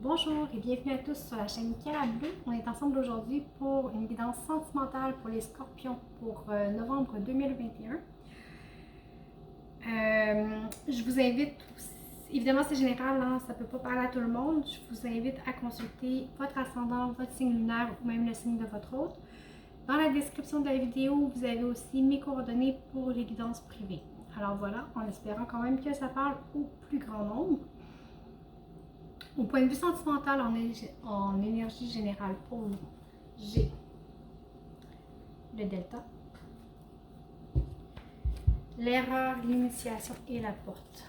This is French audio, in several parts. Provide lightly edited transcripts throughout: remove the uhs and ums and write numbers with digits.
Bonjour et bienvenue à tous sur la chaîne Cara Bleu. On est ensemble aujourd'hui pour une guidance sentimentale pour les scorpions pour novembre 2021. Je vous invite, évidemment c'est général, hein, ça ne peut pas parler à tout le monde. Je vous invite à consulter votre ascendant, votre signe lunaire ou même le signe de votre hôte. Dans la description de la vidéo, vous avez aussi mes coordonnées pour les guidances privées. Alors voilà, en espérant quand même que ça parle au plus grand nombre. Au point de vue sentimental, en énergie générale pour vous, j'ai le delta, l'erreur, l'initiation et la porte.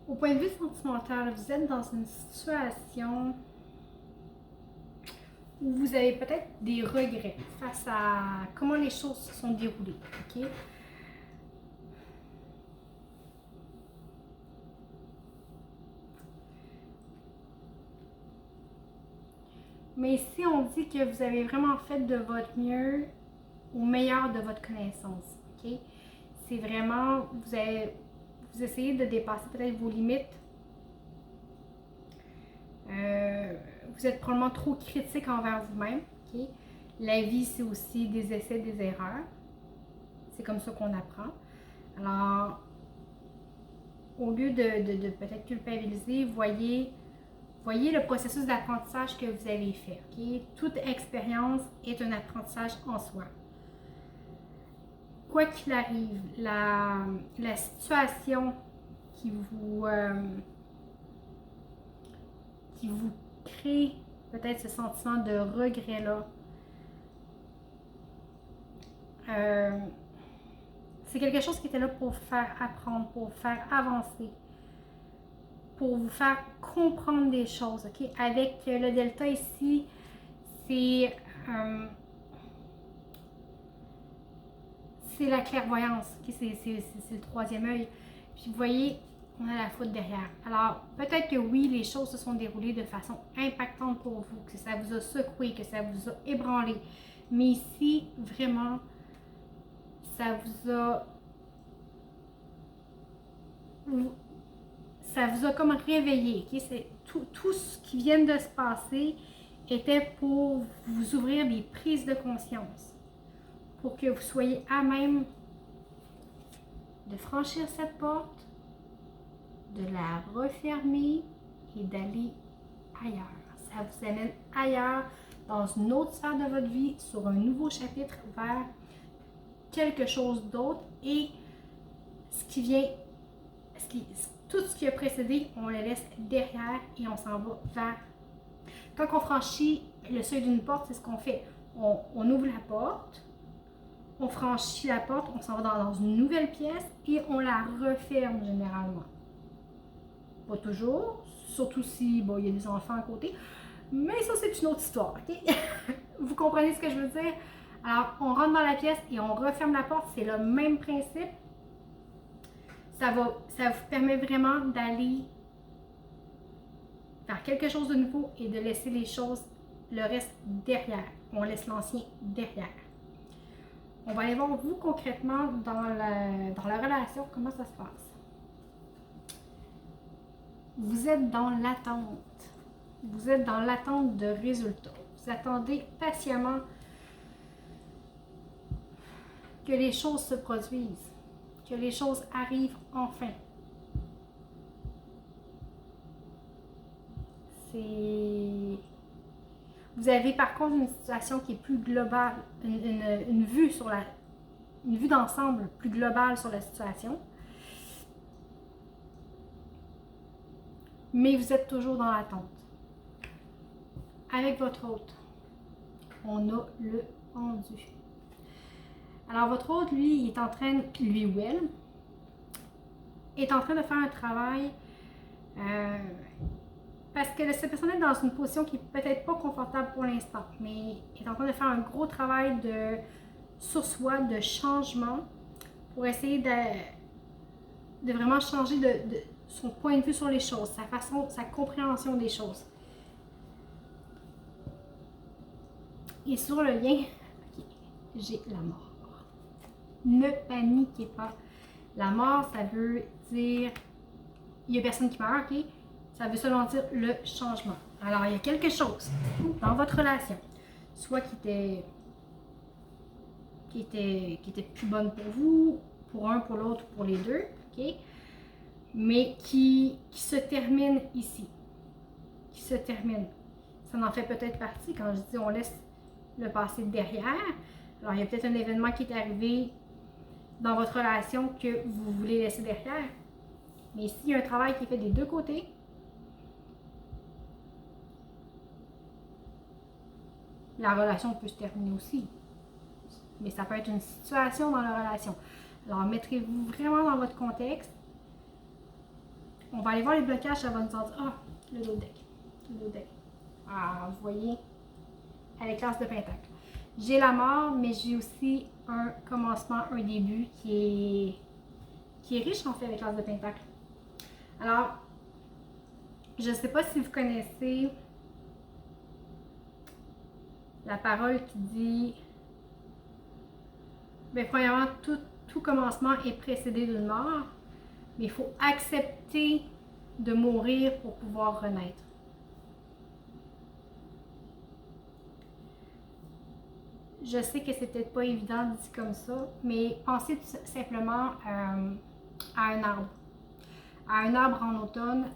Au point de vue sentimental, vous êtes dans une situation où vous avez peut-être des regrets face à comment les choses se sont déroulées. Ok? Mais ici, on dit que vous avez vraiment fait de votre mieux au meilleur de votre connaissance. Ok? C'est vraiment, vous essayez de dépasser peut-être vos limites. Vous êtes probablement trop critique envers vous-même. Okay? La vie, c'est aussi des essais, des erreurs. C'est comme ça qu'on apprend. Alors, au lieu de peut-être culpabiliser, voyez le processus d'apprentissage que vous avez fait. Okay? Toute expérience est un apprentissage en soi. Quoi qu'il arrive, la situation qui vous crée peut-être ce sentiment de regret-là, c'est quelque chose qui était là pour vous faire apprendre, pour vous faire avancer, pour vous faire comprendre des choses. Okay? Avec le delta ici, c'est la clairvoyance. Okay? C'est le troisième œil. Puis vous voyez, on a la foudre derrière. Alors, peut-être que oui, les choses se sont déroulées de façon impactante pour vous, que ça vous a secoué, que ça vous a ébranlé. Mais ici, vraiment, ça vous a comme réveillé. Okay? C'est tout ce qui vient de se passer était pour vous ouvrir des prises de conscience, pour que vous soyez à même de franchir cette porte, de la refermer et d'aller ailleurs. Ça vous amène ailleurs, dans une autre sphère de votre vie, sur un nouveau chapitre, vers quelque chose d'autre, et tout ce qui a précédé, on le laisse derrière et on s'en va vers. Quand on franchit le seuil d'une porte, c'est ce qu'on fait. On ouvre la porte, on franchit la porte, on s'en va dans une nouvelle pièce et on la referme généralement. Pas toujours, surtout si il y a des enfants à côté, mais ça c'est une autre histoire, ok? Vous comprenez ce que je veux dire? Alors, on rentre dans la pièce et on referme la porte, c'est le même principe. Ça vous permet vraiment d'aller vers quelque chose de nouveau et de laisser les choses, le reste derrière. On laisse l'ancien derrière. On va aller voir vous concrètement dans la relation, comment ça se passe. Vous êtes dans l'attente. Vous êtes dans l'attente de résultats. Vous attendez patiemment que les choses se produisent, que les choses arrivent enfin. Vous avez par contre une situation qui est plus globale, une vue d'ensemble plus globale sur la situation. Mais vous êtes toujours dans l'attente. Avec votre hôte, on a le pendu. Alors votre hôte, lui, il est en train, lui ou elle, est en train de faire un travail parce que cette personne est dans une position qui est peut-être pas confortable pour l'instant, mais est en train de faire un gros travail sur soi, de changement, pour essayer de vraiment changer de son point de vue sur les choses, sa compréhension des choses. Et sur le lien, ok, j'ai la mort. Ne paniquez pas. La mort, ça veut dire, il n'y a personne qui meurt, ok? Ça veut seulement dire le changement. Alors, il y a quelque chose dans votre relation, soit qui était plus bonne pour vous, pour un, pour l'autre, pour les deux, ok? Mais qui se termine ici. Qui se termine. Ça en fait peut-être partie quand je dis on laisse le passé derrière. Alors, il y a peut-être un événement qui est arrivé dans votre relation que vous voulez laisser derrière. Mais s'il y a un travail qui est fait des deux côtés, la relation peut se terminer aussi. Mais ça peut être une situation dans la relation. Alors, mettrez-vous vraiment dans votre contexte. On va aller voir les blocages, ça va nous en dire, ah, le dos deck. Le dos deck. Ah, vous voyez, avec l'as de pentacle. J'ai la mort, mais j'ai aussi un commencement, un début qui est riche en fait avec l'as de pentacle. Alors, je ne sais pas si vous connaissez la parole qui dit, bien, premièrement, tout commencement est précédé d'une mort, mais il faut accepter de mourir pour pouvoir renaître. Je sais que c'est peut-être pas évident dit comme ça, mais pensez tout simplement à un arbre. À un arbre en automne,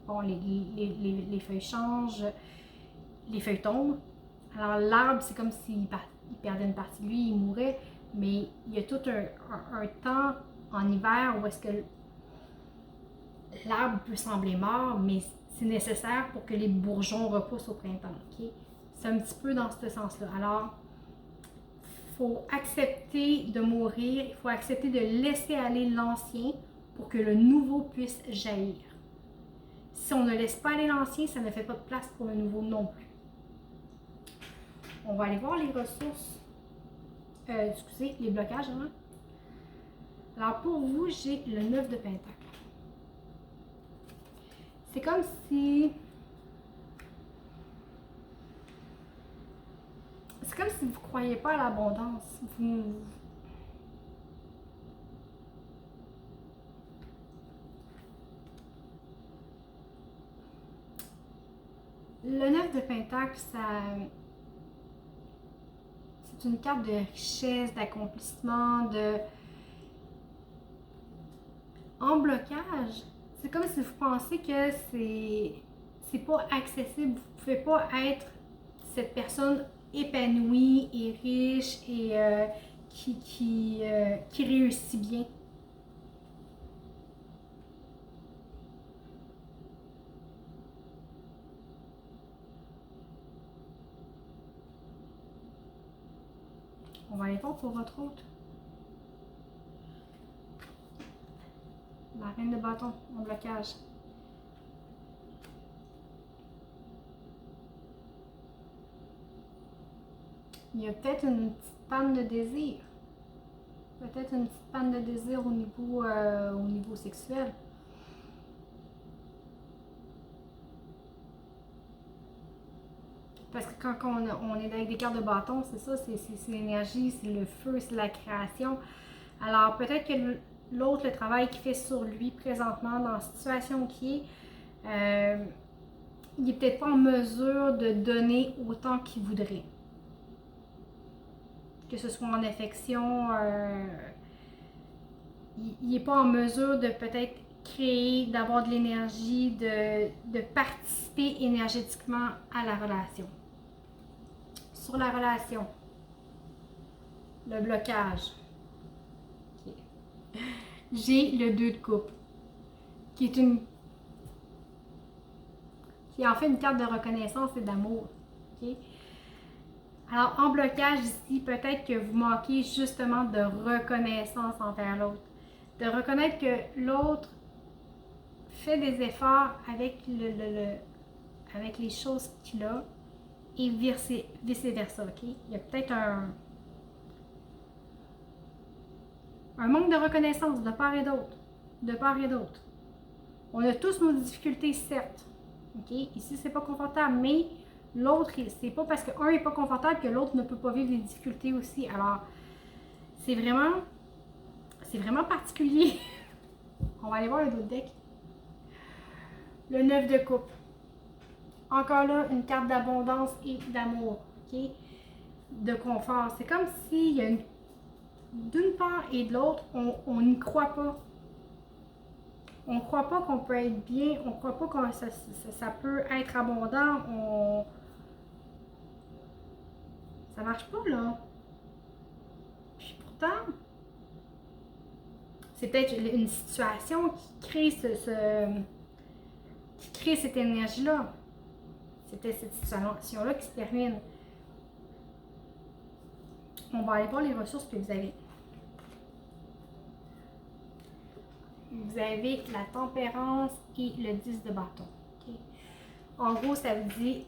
bon, les feuilles changent, les feuilles tombent. Alors l'arbre, c'est comme s'il perdait une partie de lui, il mourait, mais il y a tout un temps en hiver où est-ce que l'arbre peut sembler mort, mais c'est nécessaire pour que les bourgeons repoussent au printemps. Okay? C'est un petit peu dans ce sens-là. Alors, il faut accepter de mourir, il faut accepter de laisser aller l'ancien pour que le nouveau puisse jaillir. Si on ne laisse pas aller l'ancien, ça ne fait pas de place pour le nouveau non plus. On va aller voir les ressources, excusez, les blocages. Hein? Alors pour vous, j'ai le 9 de pentacle. C'est comme si... C'est comme si vous ne croyez pas à l'abondance. Le 9 de pentacle, c'est une carte de richesse, d'accomplissement, en blocage. C'est comme si vous pensez que c'est pas accessible. Vous ne pouvez pas être cette personne épanouie et riche et qui réussit bien. On va aller voir pour votre autre. La reine de bâton en blocage. Il y a peut-être une petite panne de désir. Peut-être une petite panne de désir au niveau sexuel. Parce que quand on est avec des cartes de bâton, c'est ça, c'est l'énergie, c'est le feu, c'est la création. Alors peut-être que l'autre, le travail qu'il fait sur lui présentement, dans la situation qu'il est, il n'est peut-être pas en mesure de donner autant qu'il voudrait. Que ce soit en affection, il n'est pas en mesure de peut-être créer, d'avoir de l'énergie, de participer énergétiquement à la relation. Sur la relation, le blocage. Okay. J'ai le 2 de coupe, qui est en fait une carte de reconnaissance et d'amour. Okay? Alors, en blocage ici, peut-être que vous manquez justement de reconnaissance envers l'autre. De reconnaître que l'autre fait des efforts avec avec les choses qu'il a et vice-versa. Okay? Il y a peut-être un manque de reconnaissance de part et d'autre. De part et d'autre. On a tous nos difficultés, certes. Okay? Ici, c'est pas confortable, mais L'autre, c'est pas parce qu'un n'est pas confortable que l'autre ne peut pas vivre des difficultés aussi. Alors, c'est vraiment particulier. On va aller voir le d'autres deck. Le 9 de coupe. Encore là, une carte d'abondance et d'amour, ok? De confort. C'est comme s'il y a d'une part et de l'autre, on n'y croit pas. On ne croit pas qu'on peut être bien, on ne croit pas que ça peut être abondant. Ça marche pas, là. Puis pourtant, c'est peut-être une situation qui crée qui crée cette énergie-là. C'était cette situation-là qui se termine. On va aller voir les ressources que vous avez. Vous avez la tempérance et le 10 de bâton. Okay? En gros, ça vous dit...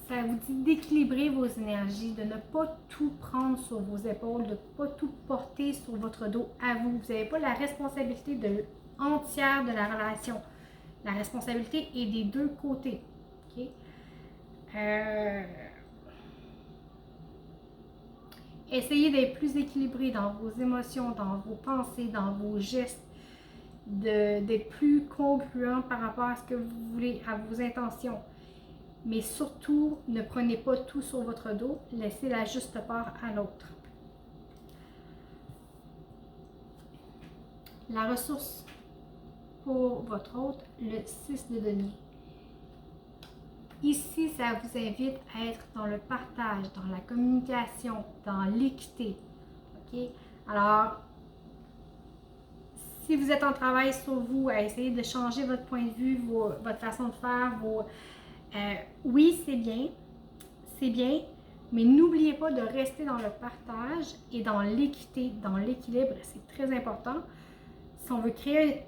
Ça vous dit d'équilibrer vos énergies, de ne pas tout prendre sur vos épaules, de ne pas tout porter sur votre dos à vous. Vous n'avez pas la responsabilité entière de la relation. La responsabilité est des deux côtés. Okay? Essayez d'être plus équilibré dans vos émotions, dans vos pensées, dans vos gestes, d'être plus congruent par rapport à ce que vous voulez, à vos intentions. Mais surtout, ne prenez pas tout sur votre dos, laissez la juste part à l'autre. La ressource pour votre hôte, le 6 de denier. Ici, ça vous invite à être dans le partage, dans la communication, dans l'équité. OK? Alors, si vous êtes en travail sur vous, à essayer de changer votre point de vue, votre façon de faire, oui, c'est bien, mais n'oubliez pas de rester dans le partage et dans l'équité, dans l'équilibre. C'est très important. Si on veut créer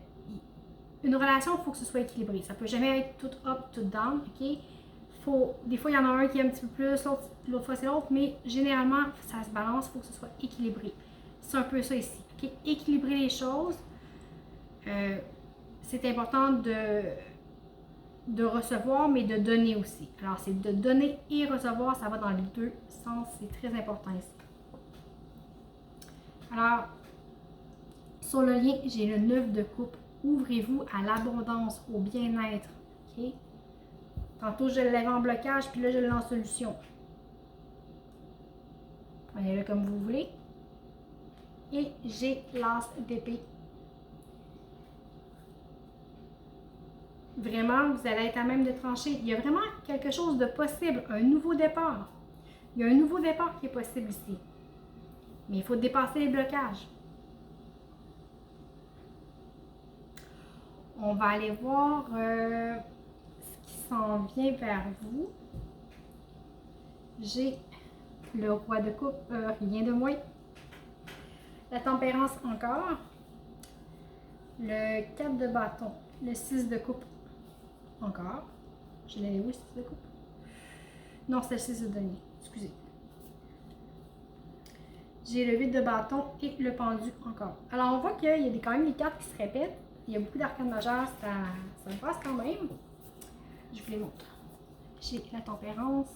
une relation, il faut que ce soit équilibré. Ça ne peut jamais être tout up, tout down. OK? Des fois, il y en a un qui est un petit peu plus, l'autre fois c'est l'autre, mais généralement, ça se balance, il faut que ce soit équilibré. C'est un peu ça ici. Okay? Équilibrer les choses, c'est important de recevoir, mais de donner aussi. Alors, c'est de donner et recevoir, ça va dans les deux sens, c'est très important ici. Alors, sur le lien, j'ai le 9 de coupe. Ouvrez-vous à l'abondance, au bien-être. Okay? Tantôt, je l'avais en blocage, puis là, je l'ai en solution. Prenez-le comme vous voulez. Et j'ai l'as d'épée. Vraiment, vous allez être à même de trancher. Il y a vraiment quelque chose de possible, un nouveau départ. Il y a un nouveau départ qui est possible ici. Mais il faut dépasser les blocages. On va aller voir ce qui s'en vient vers vous. J'ai le roi de coupe, rien de moins. La tempérance encore. Le 4 de bâton. Le 6 de coupe. Encore. Je l'avais où, le 6 de coupe? Non, c'est le 6 de denier. Excusez. J'ai le 8 de bâton et le pendu encore. Alors, on voit qu'il y a quand même des cartes qui se répètent. Il y a beaucoup d'arcanes majeures, ça passe quand même. Je vous les montre. J'ai la tempérance,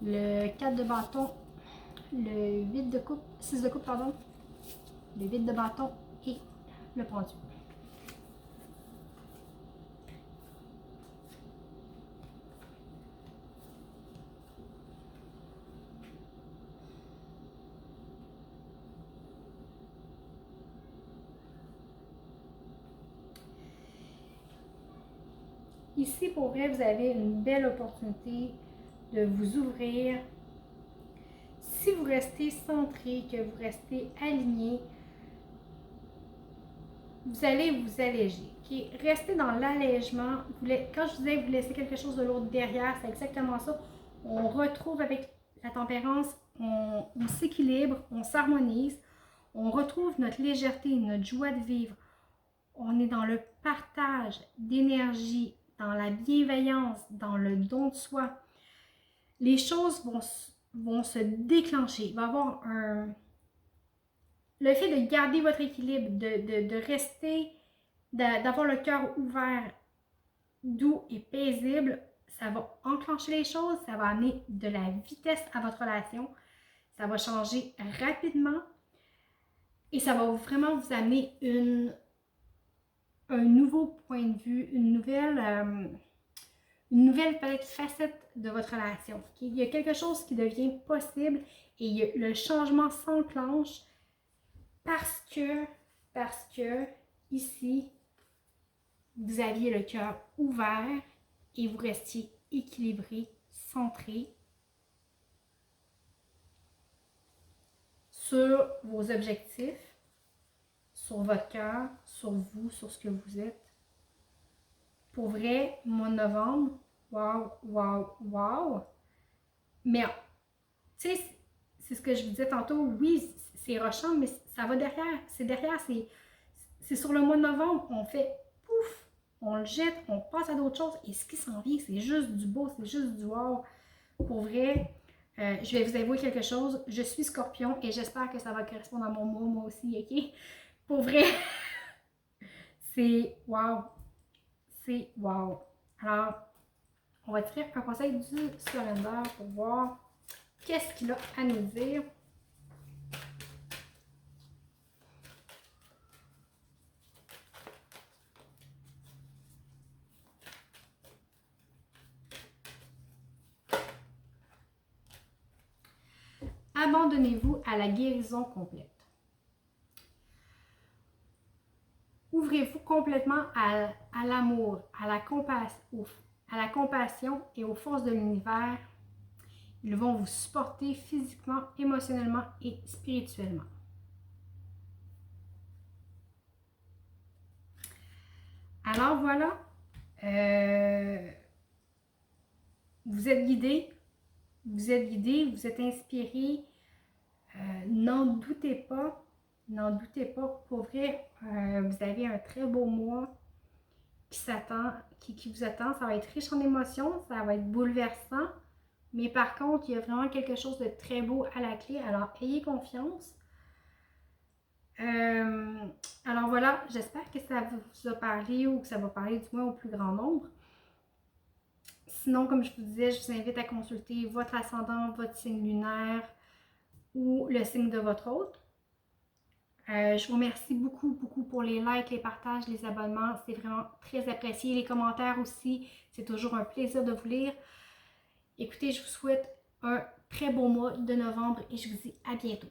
le 4 de bâton, le 8 de coupe, 6 de coupe, pardon, le 8 de bâton et le pendu. Ici, pour vrai, vous avez une belle opportunité de vous ouvrir. Si vous restez centré, que vous restez aligné, vous allez vous alléger. Okay? Restez dans l'allègement. Quand je disais vous laissez quelque chose de l'autre derrière, c'est exactement ça. On retrouve avec la tempérance, on s'équilibre, on s'harmonise, on retrouve notre légèreté, notre joie de vivre. On est dans le partage d'énergie, dans la bienveillance, dans le don de soi. Les choses vont se déclencher. Il va y avoir le fait de garder votre équilibre, de rester, d'avoir le cœur ouvert doux et paisible. Ça va enclencher les choses, ça va amener de la vitesse à votre relation, ça va changer rapidement et ça va vraiment vous amener un nouveau point de vue, une nouvelle peut-être facette de votre relation. Okay? Il y a quelque chose qui devient possible et le changement s'enclenche parce que ici, vous aviez le cœur ouvert et vous restiez équilibré, centré sur vos objectifs, sur votre cœur, sur vous, sur ce que vous êtes. Pour vrai, mois de novembre, wow, wow, wow. Mais, tu sais, c'est ce que je vous disais tantôt, oui, c'est rushant, mais ça va derrière. C'est derrière, c'est sur le mois de novembre, on fait pouf, on le jette, on passe à d'autres choses. Et ce qui s'en vient, c'est juste du beau, c'est juste du wow. Pour vrai, je vais vous avouer quelque chose. Je suis Scorpion et j'espère que ça va correspondre à mon mot, moi aussi, ok? Pour vrai, c'est wow. C'est wow. Alors, on va tirer un conseil du surrender pour voir qu'est-ce qu'il a à nous dire. Abandonnez-vous à la guérison complète. Ouvrez-vous complètement à l'amour, à la compassion et aux forces de l'univers. Ils vont vous supporter physiquement, émotionnellement et spirituellement. Alors voilà, vous êtes guidé, vous êtes inspiré. N'en doutez pas, pour vrai, vous avez un très beau mois qui vous attend. Ça va être riche en émotions, ça va être bouleversant, mais par contre, il y a vraiment quelque chose de très beau à la clé, alors ayez confiance. Alors voilà, j'espère que ça vous a parlé ou que ça va parler du moins au plus grand nombre. Sinon, comme je vous disais, je vous invite à consulter votre ascendant, votre signe lunaire ou le signe de votre hôte. Je vous remercie beaucoup pour les likes, les partages, les abonnements. C'est vraiment très apprécié. Les commentaires aussi, c'est toujours un plaisir de vous lire. Écoutez, je vous souhaite un très beau mois de novembre et je vous dis à bientôt.